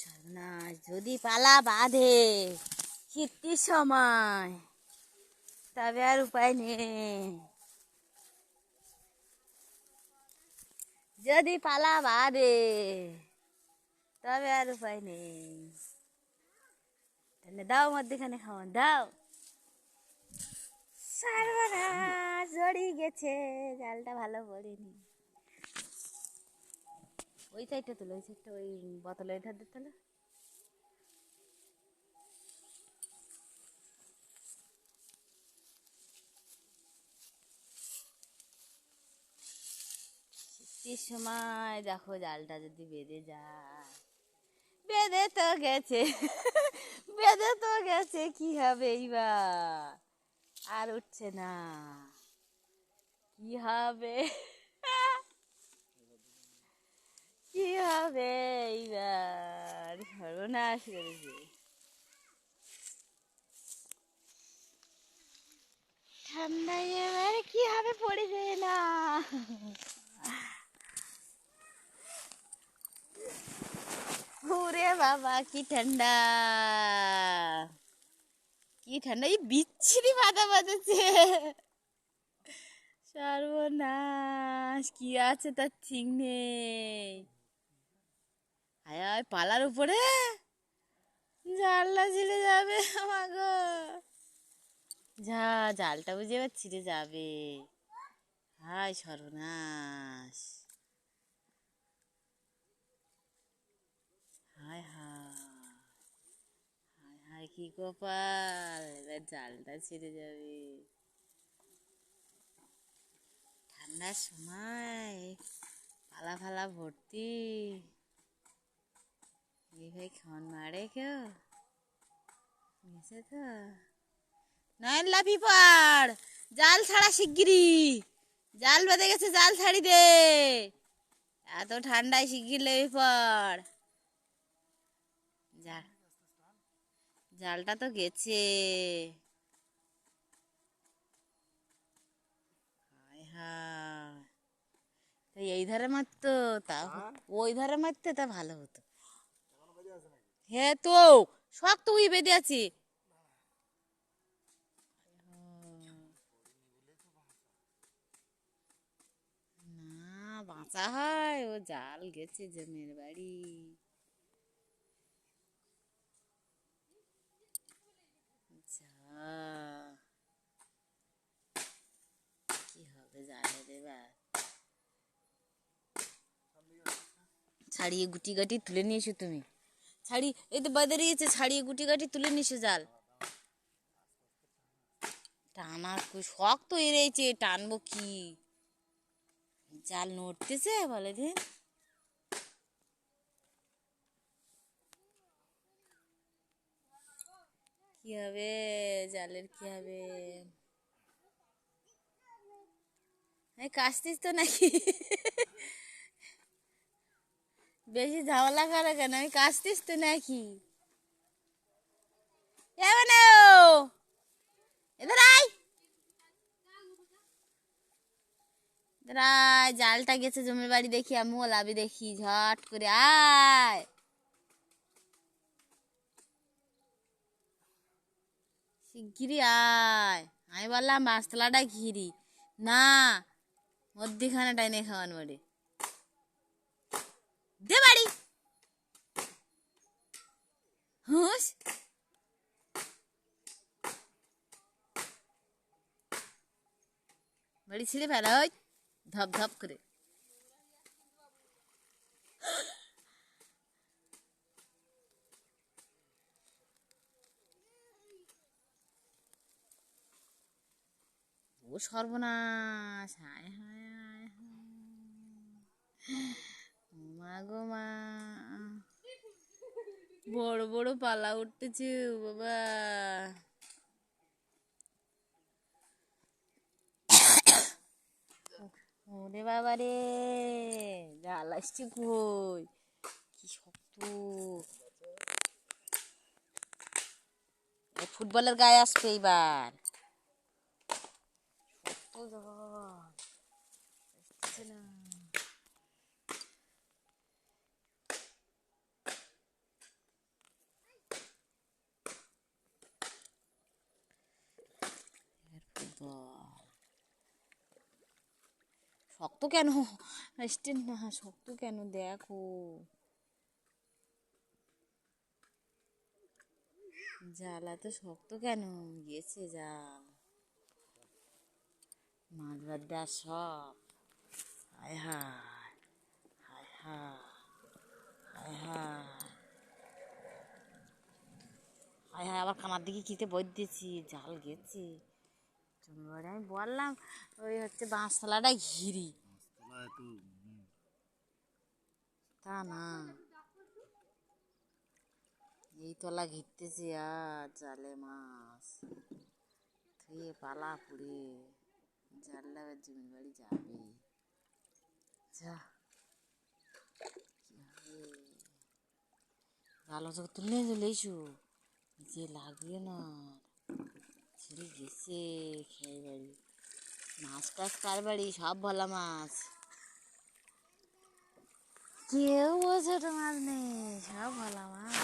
সর্বনাশ, যদি পালা বাঁধে শীতের সময় তবে আর উপায় নেই। যদি পালা বাঁধে তবে আর উপায় নেই। তাহলে দাও মধ্যখানে খাওয়ান দাও। সর্বনাশ, জড়িয়ে গেছে, জালটা ভালো পড়েনি। ওই সাইডটা তোলো, ওই সাইডটা, ওই বোতলের ধার দিয়ে তোলো। শীতের সময় দেখো জালটা যদি বেঁধে যায়, বেঁধে তো গেছে, বেঁধে তো গেছে, কি হবে এইবার? আর উঠছে না, কি হবে? কি হবে এইবার? সর্বনাশ করেছে। ঠান্ডায় এবার কি হবে? পড়ে যায় না। ওরে বাবা, কি ঠান্ডা, কি ঠান্ডা! এই বিচ্ছিরি মাথা বাজেছে। সর্বনাশ, কি আছে তার ঠিক নেই। হায় হায়, পালার উপরে জালটা ছিঁড়ে যাবে আমাগো। জালটা বুঝে এবার ছিঁড়ে যাবে। হায় সর্বনাশ, হায় হায়, হায় হায়, কি কপাল, এবার জালটা ছিঁড়ে যাবে। ঠান্ডার সময় পালা ফালা ভর্তি, ভাই খাওয়ান মারে কেউ গেছে তো। নয়ন লাফি পড়, জাল ছাড়া শিগগিরি, জাল বেঁধে গেছে, জাল ছাড়ি দে। এত ঠান্ডায় শিগগির লেগে পড়। জালটা তো গেছে। হায় হায়, এই ধারে মারতো তা, ওই ধারে মারতে তা ভালো হতো। হ্যাঁ তো, শক্ত হয়ে বেঁধে আছে। না, বাঁচা হয়, ও জাল গেছে জমের বাড়ি। কি হবে জালে দেবার? ছাড়িয়ে গুটি গাটি তুলে নিয়ে এসো তুমি। এই তো বাদরিয়েছে, ছাড়িয়ে গুটি গাটি তুলে নিয়ে এসো জাল। টানা শক্ত এড়েছে, টানবো কি? জাল নড়তেছে বলে দিন। কি হবে জালের, কি হবে? কাশতিস তো নাকি? বেশি ঝামেলা করে কেন? আমি কাশতিস তো নাকি? এদের আয়, এদের আয়, জালটা গেছে জমির বাড়ি, দেখি আমিও লাভি, দেখি ঝট করে আয়। শিগগিরি আয়, আমি বললাম বাঁশতলাটা ঘিরি না, মধ্যিখানে টাইনে খাওয়ান বাড়ি দে বাড়ি। হুস, বাড়ি ছিঁড়ে ফেলা হয় ধপ ধপ করে। ও সর্বনাশ, হায় হায় হায় হায়, মা গো মা, বড় বড় পালা উঠতেছে বাবা। ওরে বাবা রে, জাল আসছে কই, কি শক্ত! ফুটবলের গায়ে আসবে এইবার। শক্ত কেন? স্ট্যান্ড না, শক্ত কেন দেখো। জাল এত শক্ত কেন? গেছে জাল, মাছ বাদ দেওয়া সব। হায় হায়, হায় হায়, হায় হায়, হায় হায়, আবার কানার দিকে কিতে বই দিয়েছি, জাল গেছে। চুনবাড়ি আমি বললাম ওই হচ্ছে বাঁশতলাটা ঘিরি, তা না, এই তলা ঘিরতেছি আর জালে মাছ থুয়ে পালা পুড়ে, জালটা এবার জমির বাড়ি যাবে। যা কি হবে, ভালো চোখ তুলে চলে এসো, যে লাগবে না, ছেড়ে গেছে খেয়ে বাড়ি। মাছ টাছ কার বাড়ি, সব ভোলা মাছ, কেউ ছোট মাছ নেই, সব ভোলা মাছ।